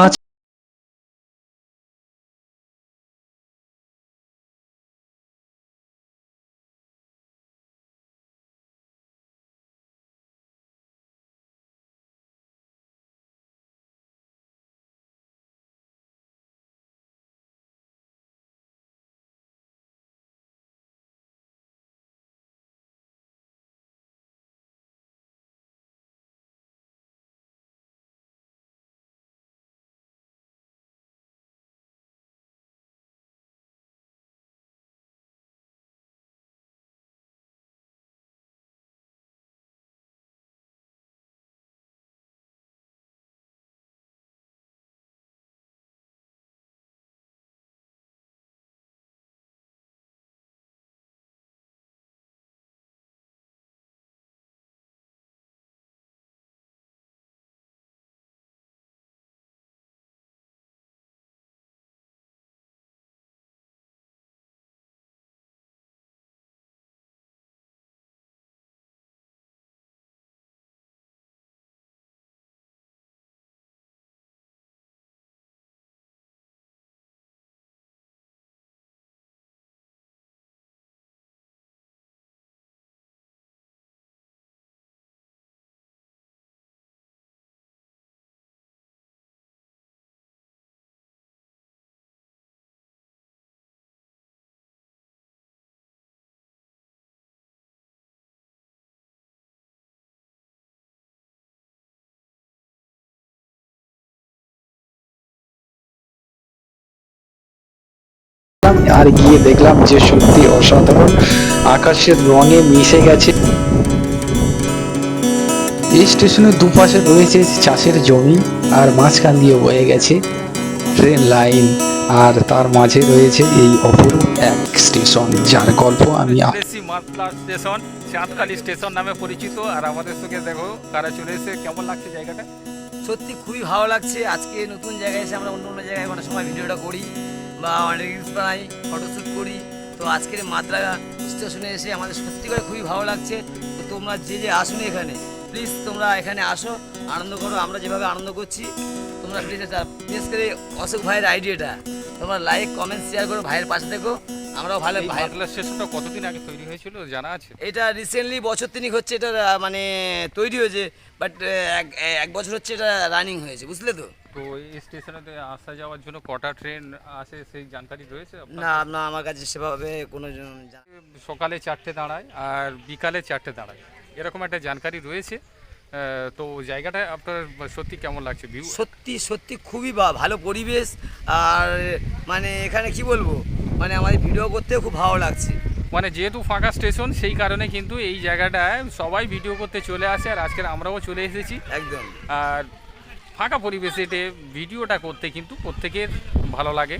আজ আর গিয়ে দেখলাম যে সত্যি অসাধারণ, আকাশের রঙে মিশে গেছে। এই স্টেশনের দুপাশে রয়েছে চাষের জমি, আর মাঝখান দিয়ে বয়ে গেছে ট্রেন লাইন, আর তার মাঝে রয়েছে এই অপূর্ব এক স্টেশন, যার গল্প আমি মাতলা স্টেশন, চাঁদখালি স্টেশন নামে পরিচিত। আর আমাদের সঙ্গে দেখো কারা চলে এসে, কেমন লাগছে জায়গাটা? সত্যি খুবই ভালো লাগছে। আজকে নতুন জায়গায় এসে আমরা অন্য অন্য জায়গায় অনেক সময় ভিডিওটা করি বা অনেক রিলস বানাই, ফটোশ্যুট করি। তো আজকের মাত্রা স্টেশনে এসে আমাদের সত্যি করে খুবই ভালো লাগছে। তো তোমরা যে যে আসুন এখানে, প্লিজ তোমরা এখানে আসো, আনন্দ করো। আমরা যেভাবে আনন্দ করছি তোমরা প্লিজ, বিশেষ করে অশোক ভাইয়ের আইডিয়াটা তোমরা লাইক কমেন্ট শেয়ার করো, ভাইয়ের পাশে দেখো। আমরাও ভালো। মাতলা স্টেশনটা কতদিন আগে তৈরি হয়েছিল জানা আছে? এটা রিসেন্টলি বছর তিনিক হচ্ছে এটা মানে তৈরি হয়েছে, বাট এক বছর হচ্ছে এটা রানিং হয়েছে, বুঝলে তো। তো এই স্টেশনে আসা যাওয়ার জন্য কটা ট্রেন আসে সেই জানকারি রয়েছে আপনার? না না, আমার কাছে সেভাবে কোনো সকালে 4টে দাঁড়ায় আর বিকালে 4টে দাঁড়ায়, এরকম একটা জানকারি রয়েছে। তো জায়গাটা আপনার সত্যি কেমন লাগছে? ভিউ সত্যি সত্যি খুবই ভালো পরিবেশ। আর মানে এখানে কি বলবো, মানে আমাদের ভিডিও করতেও খুব ভালো লাগছে। মানে যেহেতু ফাঁকা স্টেশন, সেই কারণে কিন্তু এই জায়গাটায় সবাই ভিডিও করতে চলে আসে, আর আজকের আমরাও চলে এসেছি। একদম। আর ফাঁকা পরিবেশে ভিডিওটা করতে কিন্তু প্রত্যেকের ভালো লাগে।